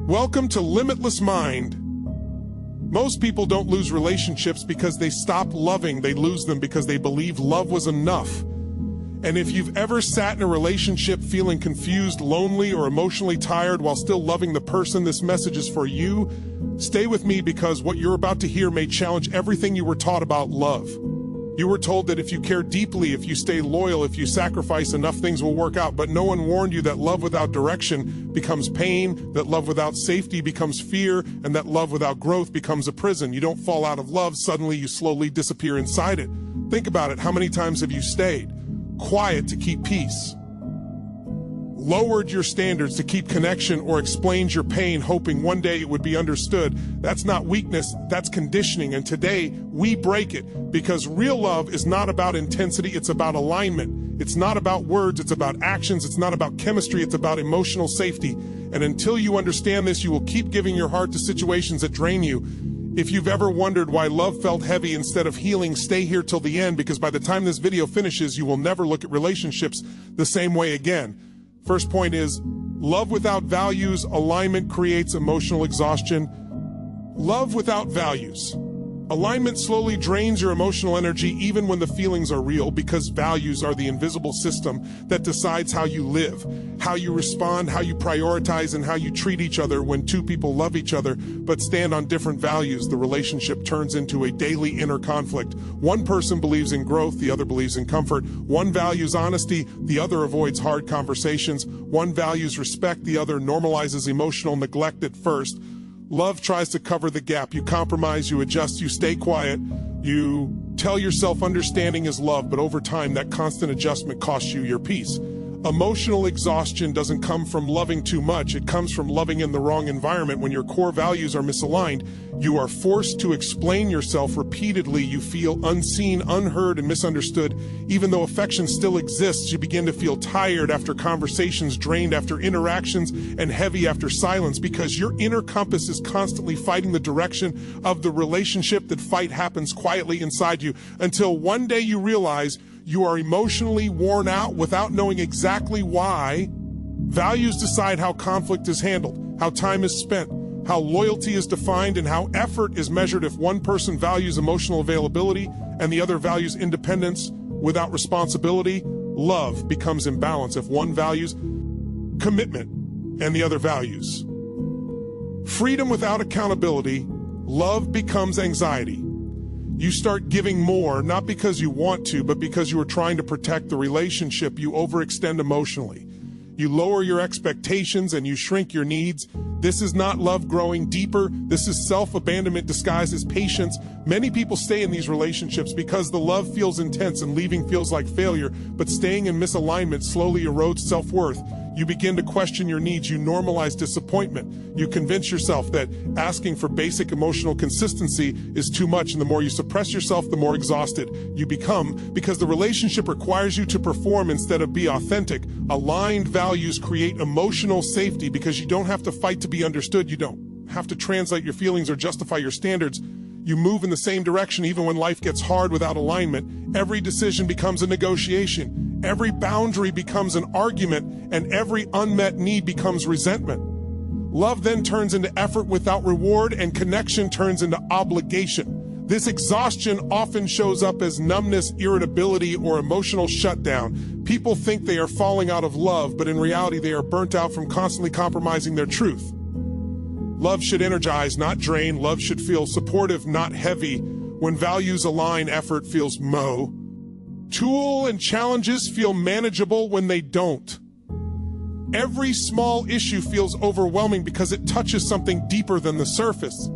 Welcome to Limitless Mind. Most people don't lose relationships because they stop loving. They lose them because they believe love was enough. And if you've ever sat in a relationship feeling confused, lonely, or emotionally tired while still loving the person, this message is for you. Stay with me because what you're about to hear may challenge everything you were taught about love. You were told that if you care deeply, if you stay loyal, if you sacrifice, enough things will work out. But no one warned you that love without direction becomes pain, that love without safety becomes fear, and that love without growth becomes a prison. You don't fall out of love, suddenly you slowly disappear inside it. Think about it. How many times have you stayed quiet to keep peace? Lowered your standards to keep connection, or explained your pain hoping one day it would be understood? That's not weakness, that's conditioning. And today we break it, because real love is not about intensity, it's about alignment. It's not about words, it's about actions. It's not about chemistry, it's about emotional safety. And until you understand this, you will keep giving your heart to situations that drain you. If you've ever wondered why love felt heavy instead of healing, stay here till the end, because by the time this video finishes, you will never look at relationships the same way again. First point is, love without values, alignment creates emotional exhaustion. Love without values. Alignment slowly drains your emotional energy even when the feelings are real, because values are the invisible system that decides how you live, how you respond, how you prioritize, and how you treat each other. When two people love each other but stand on different values, the relationship turns into a daily inner conflict. One person believes in growth, the other believes in comfort. One values honesty, the other avoids hard conversations. One values respect, the other normalizes emotional neglect at first. Love tries to cover the gap. You compromise, you adjust, you stay quiet. You tell yourself understanding is love, but over time, that constant adjustment costs you your peace. Emotional exhaustion doesn't come from loving too much. It comes from loving in the wrong environment. When your core values are misaligned, you are forced to explain yourself repeatedly. You feel unseen, unheard, and misunderstood. Even though affection still exists, you begin to feel tired after conversations, drained after interactions, and heavy after silence, because your inner compass is constantly fighting the direction of the relationship. That fight happens quietly inside you until one day you realize you are emotionally worn out without knowing exactly why. Values decide how conflict is handled, how time is spent, how loyalty is defined, and how effort is measured. If one person values emotional availability and the other values independence without responsibility, love becomes imbalanced. If one values commitment and the other values freedom without accountability, love becomes anxiety. You start giving more, not because you want to, but because you are trying to protect the relationship. You overextend emotionally. You lower your expectations and you shrink your needs. This is not love growing deeper. This is self-abandonment disguised as patience. Many people stay in these relationships because the love feels intense and leaving feels like failure, but staying in misalignment slowly erodes self-worth. You begin to question your needs. You normalize disappointment. You convince yourself that asking for basic emotional consistency is too much, and the more you suppress yourself, the more exhausted you become, because the relationship requires you to perform instead of be authentic. Aligned values create emotional safety because you don't have to fight to be understood. You don't have to translate your feelings or justify your standards. You move in the same direction even when life gets hard. Without alignment, every decision becomes a negotiation. Every boundary becomes an argument, and every unmet need becomes resentment. Love then turns into effort without reward, and connection turns into obligation. This exhaustion often shows up as numbness, irritability, or emotional shutdown. People think they are falling out of love, but in reality, they are burnt out from constantly compromising their truth. Love should energize, not drain. Love should feel supportive, not heavy. When values align, effort feels moe. Tool and challenges feel manageable when they don't. Every small issue feels overwhelming because it touches something deeper than the surface.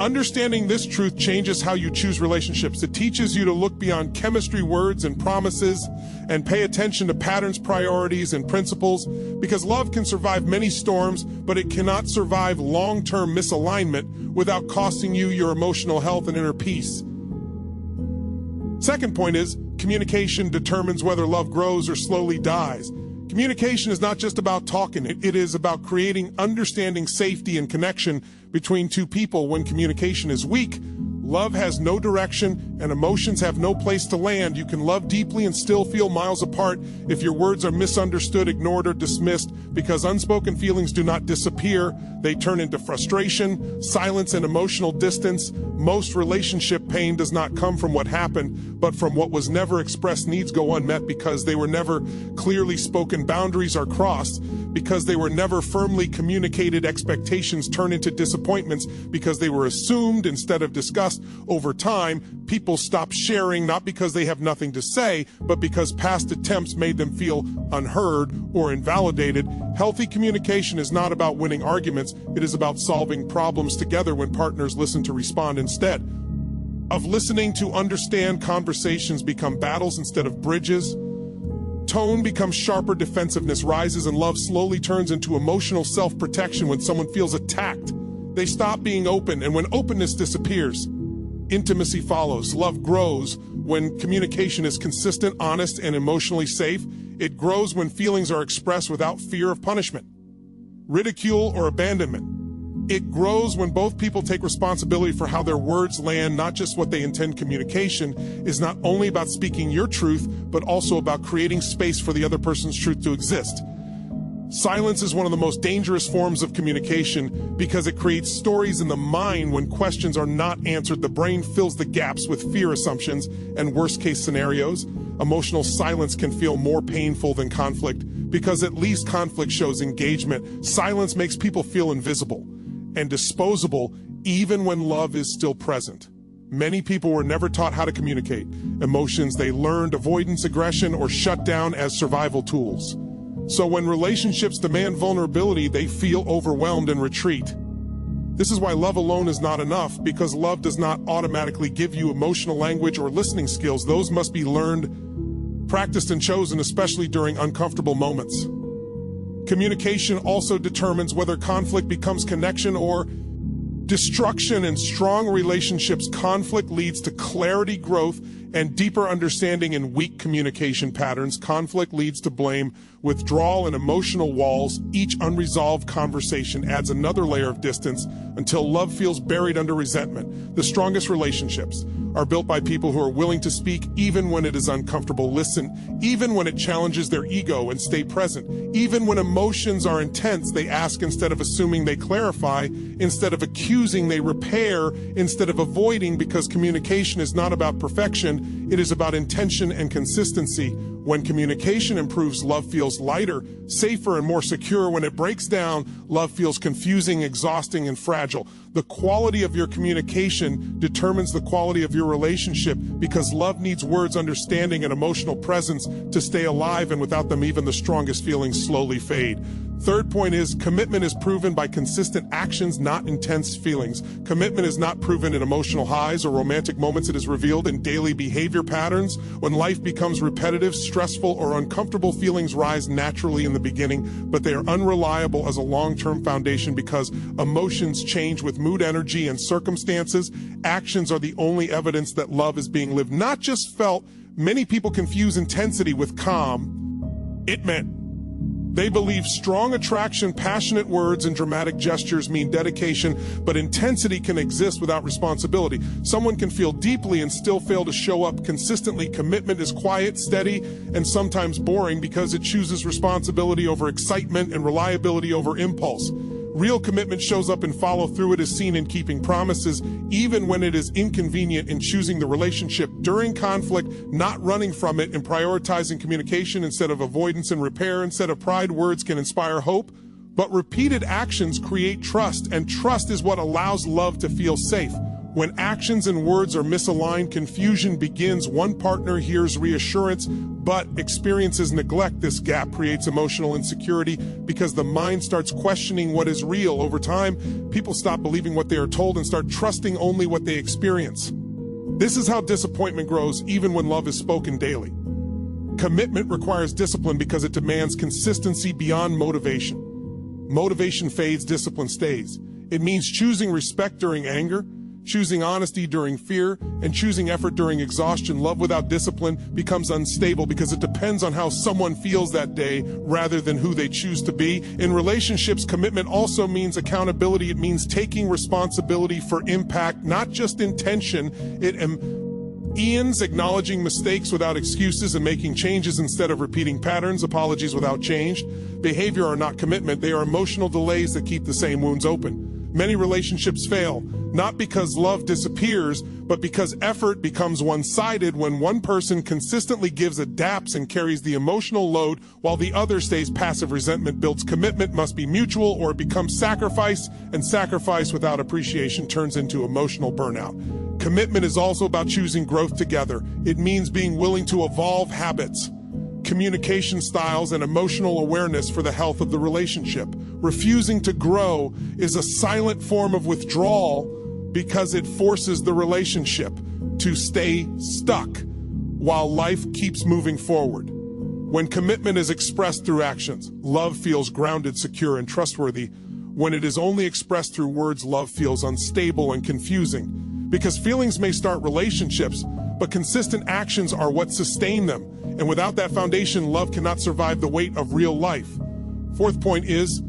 Understanding this truth changes how you choose relationships. It teaches you to look beyond chemistry, words, and promises, and pay attention to patterns, priorities, and principles, because love can survive many storms, but it cannot survive long-term misalignment without costing you your emotional health and inner peace. Second point is, communication determines whether love grows or slowly dies. Communication is not just about talking. It is about creating understanding, safety, and connection between two people. When communication is weak, love has no direction and emotions have no place to land. You can love deeply and still feel miles apart if your words are misunderstood, ignored, or dismissed, because unspoken feelings do not disappear. They turn into frustration, silence, and emotional distance. Most relationship pain does not come from what happened, but from what was never expressed. Needs go unmet because they were never clearly spoken. Boundaries are crossed because they were never firmly communicated. Expectations turn into disappointments because they were assumed instead of discussed. Over time, people stop sharing, not because they have nothing to say, but because past attempts made them feel unheard or invalidated. Healthy communication is not about winning arguments. It is about solving problems together. When partners listen to respond instead of listening to understand, conversations become battles instead of bridges. Tone becomes sharper, defensiveness rises, and love slowly turns into emotional self-protection. When someone feels attacked, they stop being open, and when openness disappears, intimacy follows. Love grows when communication is consistent, honest, and emotionally safe. It grows when feelings are expressed without fear of punishment, ridicule, or abandonment. It grows when both people take responsibility for how their words land, not just what they intend. Communication is not only about speaking your truth, but also about creating space for the other person's truth to exist. Silence is one of the most dangerous forms of communication because it creates stories in the mind. When questions are not answered, the brain fills the gaps with fear assumptions and worst-case scenarios. Emotional silence can feel more painful than conflict because at least conflict shows engagement. Silence makes people feel invisible and disposable even when love is still present. Many people were never taught how to communicate emotions. They learned avoidance, aggression, or shut down as survival tools. So when relationships demand vulnerability, they feel overwhelmed and retreat. This is why love alone is not enough, because love does not automatically give you emotional language or listening skills. Those must be learned, practiced, and chosen, especially during uncomfortable moments. Communication also determines whether conflict becomes connection or destruction. In strong relationships, conflict leads to clarity, growth, and deeper understanding. In weak communication patterns, conflict leads to blame, withdrawal, and emotional walls. Each unresolved conversation adds another layer of distance until love feels buried under resentment. The strongest relationships are built by people who are willing to speak even when it is uncomfortable, listen even when it challenges their ego, and stay present. Even when emotions are intense, they ask instead of assuming. They clarify instead of accusing. They repair instead of avoiding, because communication is not about perfection. It is about intention and consistency. When communication improves, love feels lighter, safer, and more secure. When it breaks down, love feels confusing, exhausting, and fragile. The quality of your communication determines the quality of your relationship, because love needs words, understanding, and emotional presence to stay alive, and without them, even the strongest feelings slowly fade. Third point is commitment is proven by consistent actions, not intense feelings. Commitment is not proven in emotional highs or romantic moments. It is revealed in daily behavior patterns. When life becomes repetitive, stressful, or uncomfortable, feelings rise naturally in the beginning, but they are unreliable as a long-term foundation, because emotions change with mood, energy, and circumstances. Actions are the only evidence that love is being lived, not just felt. Many people confuse intensity with calm. They believe strong attraction, passionate words, and dramatic gestures mean dedication, but intensity can exist without responsibility. Someone can feel deeply and still fail to show up consistently. Commitment is quiet, steady, and sometimes boring, because it chooses responsibility over excitement and reliability over impulse. Real commitment shows up in follow-through. It is seen in keeping promises, even when it is inconvenient, in choosing the relationship during conflict, not running from it, in prioritizing communication instead of avoidance, and repair instead of pride. Words can inspire hope, but repeated actions create trust, and trust is what allows love to feel safe. When actions and words are misaligned, confusion begins. One partner hears reassurance, but experiences neglect. This gap creates emotional insecurity, because the mind starts questioning what is real. Over time, people stop believing what they are told and start trusting only what they experience. This is how disappointment grows, even when love is spoken daily. Commitment requires discipline because it demands consistency beyond motivation. Motivation fades, discipline stays. It means choosing respect during anger, choosing honesty during fear, and choosing effort during exhaustion. Love without discipline becomes unstable, because it depends on how someone feels that day rather than who they choose to be. In relationships, commitment also means accountability. It means taking responsibility for impact, not just intention. It Ian's acknowledging mistakes without excuses and making changes instead of repeating patterns. Apologies without change. Behavior are not commitment. They are emotional delays that keep the same wounds open. Many relationships fail, not because love disappears, but because effort becomes one-sided when one person consistently gives, adapts, and carries the emotional load while the other stays passive. Resentment builds. Commitment must be mutual or it becomes sacrifice, and sacrifice without appreciation turns into emotional burnout. Commitment is also about choosing growth together. It means being willing to evolve habits, communication styles, and emotional awareness for the health of the relationship. Refusing to grow is a silent form of withdrawal because it forces the relationship to stay stuck while life keeps moving forward. When commitment is expressed through actions, love feels grounded, secure, and trustworthy. When it is only expressed through words, love feels unstable and confusing. Because feelings may start relationships, but consistent actions are what sustain them. And without that foundation, love cannot survive the weight of real life. Fourth point is,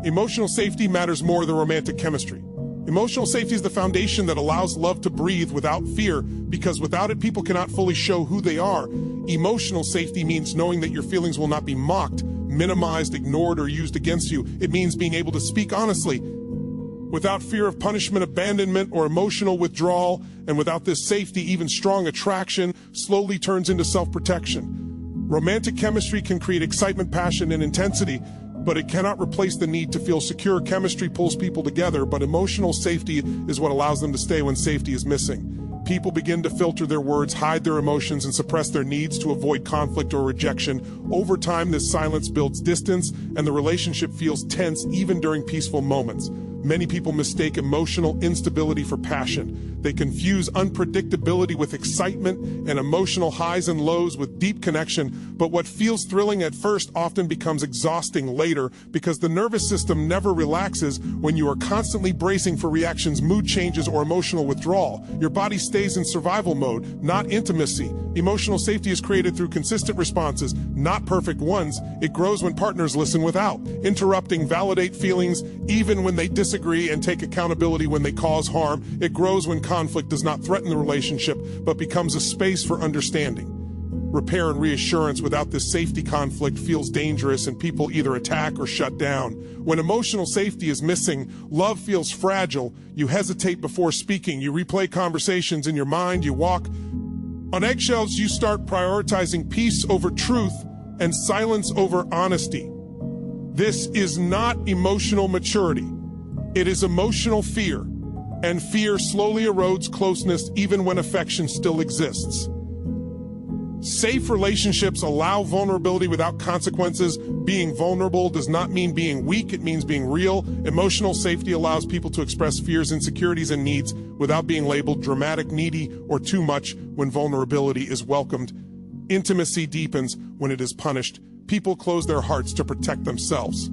emotional safety matters more than romantic chemistry. Emotional safety is the foundation that allows love to breathe without fear, because without it, people cannot fully show who they are. Emotional safety means knowing that your feelings will not be mocked, minimized, ignored, or used against you. It means being able to speak honestly, without fear of punishment, abandonment, or emotional withdrawal. And without this safety, even strong attraction slowly turns into self-protection. Romantic chemistry can create excitement, passion, and intensity, but it cannot replace the need to feel secure. Chemistry pulls people together, but emotional safety is what allows them to stay when safety is missing. People begin to filter their words, hide their emotions, and suppress their needs to avoid conflict or rejection. Over time, this silence builds distance, and the relationship feels tense even during peaceful moments. Many people mistake emotional instability for passion. They confuse unpredictability with excitement and emotional highs and lows with deep connection. But what feels thrilling at first often becomes exhausting later, because the nervous system never relaxes when you are constantly bracing for reactions, mood changes, or emotional withdrawal. Your body stays in survival mode, not intimacy. Emotional safety is created through consistent responses, not perfect ones. It grows when partners listen without interrupting, validate feelings even when they disagree, and take accountability when they cause harm. It grows when conflict does not threaten the relationship, but becomes a space for understanding, repair, and reassurance. Without this safety, conflict feels dangerous and people either attack or shut down. When emotional safety is missing, love feels fragile. You hesitate before speaking. You replay conversations in your mind. You walk on eggshells. You start prioritizing peace over truth and silence over honesty. This is not emotional maturity. It is emotional fear, and fear slowly erodes closeness even when affection still exists. Safe relationships allow vulnerability without consequences. Being vulnerable does not mean being weak, it means being real. Emotional safety allows people to express fears, insecurities, and needs without being labeled dramatic, needy, or too much. When vulnerability is welcomed, intimacy deepens. When it is punished, people close their hearts to protect themselves.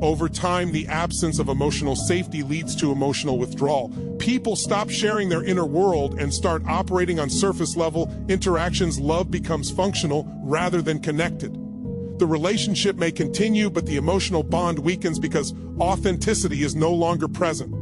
Over time, the absence of emotional safety leads to emotional withdrawal. People stop sharing their inner world and start operating on surface-level interactions. Love becomes functional rather than connected. The relationship may continue, but the emotional bond weakens because authenticity is no longer present.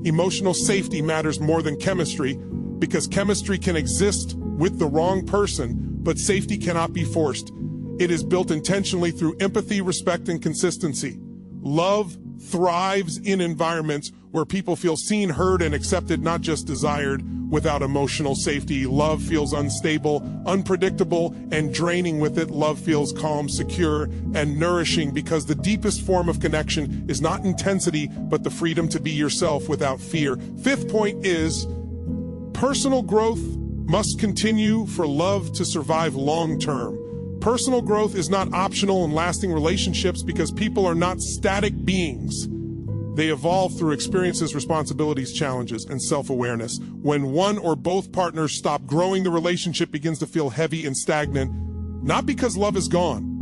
Emotional safety matters more than chemistry, because chemistry can exist with the wrong person, but safety cannot be forced. It is built intentionally through empathy, respect, and consistency. Love thrives in environments where people feel seen, heard, and accepted, not just desired. Without emotional safety, love feels unstable, unpredictable, and draining. With it, love feels calm, secure, and nourishing, because the deepest form of connection is not intensity, but the freedom to be yourself without fear. Fifth point is, personal growth must continue for love to survive long-term. Personal growth is not optional in lasting relationships because people are not static beings. They evolve through experiences, responsibilities, challenges, and self-awareness. When one or both partners stop growing, the relationship begins to feel heavy and stagnant, not because love is gone,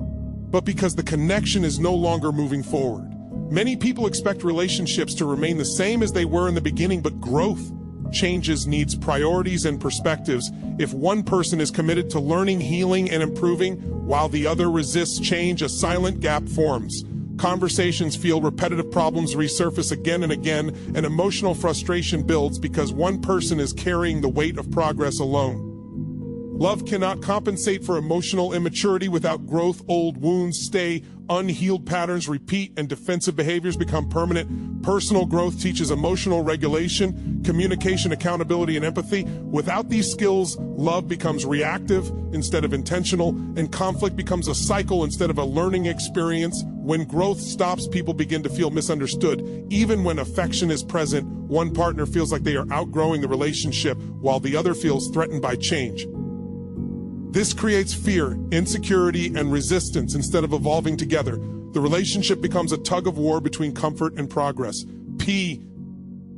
but because the connection is no longer moving forward. Many people expect relationships to remain the same as they were in the beginning, but growth changes needs, priorities, and perspectives. If one person is committed to learning, healing, and improving, while the other resists change, a silent gap forms. Conversations feel repetitive, problems resurface again and again, and emotional frustration builds because one person is carrying the weight of progress alone. Love cannot compensate for emotional immaturity. Without growth, old wounds stay, unhealed patterns repeat, and defensive behaviors become permanent. Personal growth teaches emotional regulation, communication, accountability, and empathy. Without these skills, love becomes reactive instead of intentional, and conflict becomes a cycle instead of a learning experience. When growth stops, people begin to feel misunderstood. Even when affection is present, one partner feels like they are outgrowing the relationship, while the other feels threatened by change. This creates fear, insecurity, and resistance instead of evolving together. The relationship becomes a tug-of-war between comfort and progress. P.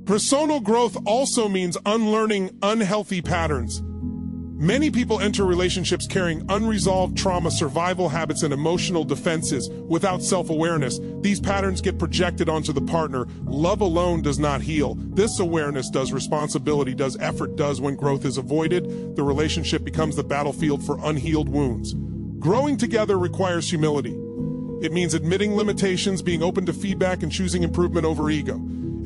Personal growth also means unlearning unhealthy patterns. Many people enter relationships carrying unresolved trauma, survival habits, and emotional defenses. Without self-awareness, these patterns get projected onto the partner. Love alone does not heal. This awareness does, responsibility does, effort does. When growth is avoided, the relationship becomes the battlefield for unhealed wounds. Growing together requires humility. It means admitting limitations, being open to feedback, and choosing improvement over ego.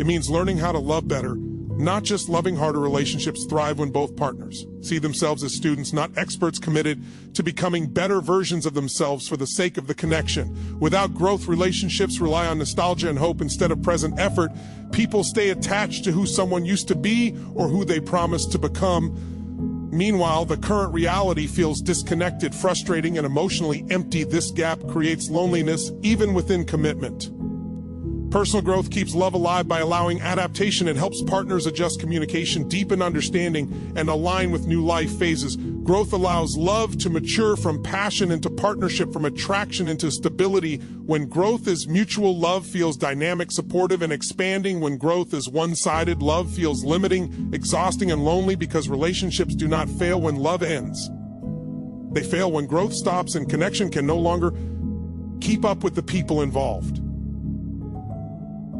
It means learning how to love better, not just loving harder. Relationships thrive when both partners see themselves as students, not experts, committed to becoming better versions of themselves for the sake of the connection. Without growth, relationships rely on nostalgia and hope instead of present effort. People stay attached to who someone used to be or who they promised to become. Meanwhile, the current reality feels disconnected, frustrating, and emotionally empty. This gap creates loneliness even within commitment. Personal growth keeps love alive by allowing adaptation. It helps partners adjust communication, deepen understanding, and align with new life phases. Growth allows love to mature from passion into partnership, from attraction into stability. When growth is mutual, love feels dynamic, supportive, and expanding. When growth is one-sided, love feels limiting, exhausting, and lonely, because relationships do not fail when love ends. They fail when growth stops and connection can no longer keep up with the people involved.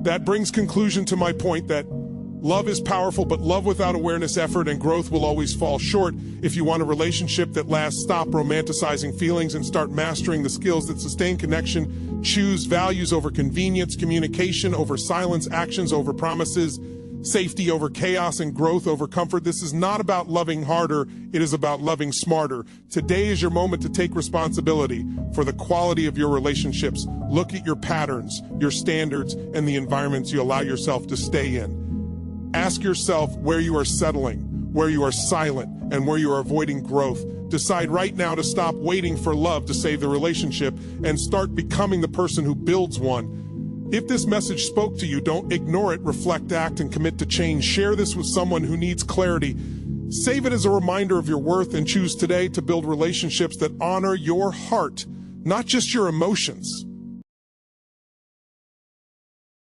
That brings conclusion to my point that love is powerful, but love without awareness, effort, and growth will always fall short. If you want a relationship that lasts, stop romanticizing feelings and start mastering the skills that sustain connection. Choose values over convenience, communication over silence, actions over promises, safety over chaos, and growth over comfort. This is not about loving harder, it is about loving smarter. Today is your moment to take responsibility for the quality of your relationships. Look at your patterns, your standards, and the environments you allow yourself to stay in. Ask yourself where you are settling, where you are silent, and where you are avoiding growth. Decide right now to stop waiting for love to save the relationship and start becoming the person who builds one. If this message spoke to you, don't ignore it. Reflect, act, and commit to change. Share this with someone who needs clarity. Save it as a reminder of your worth, and choose today to build relationships that honor your heart, not just your emotions.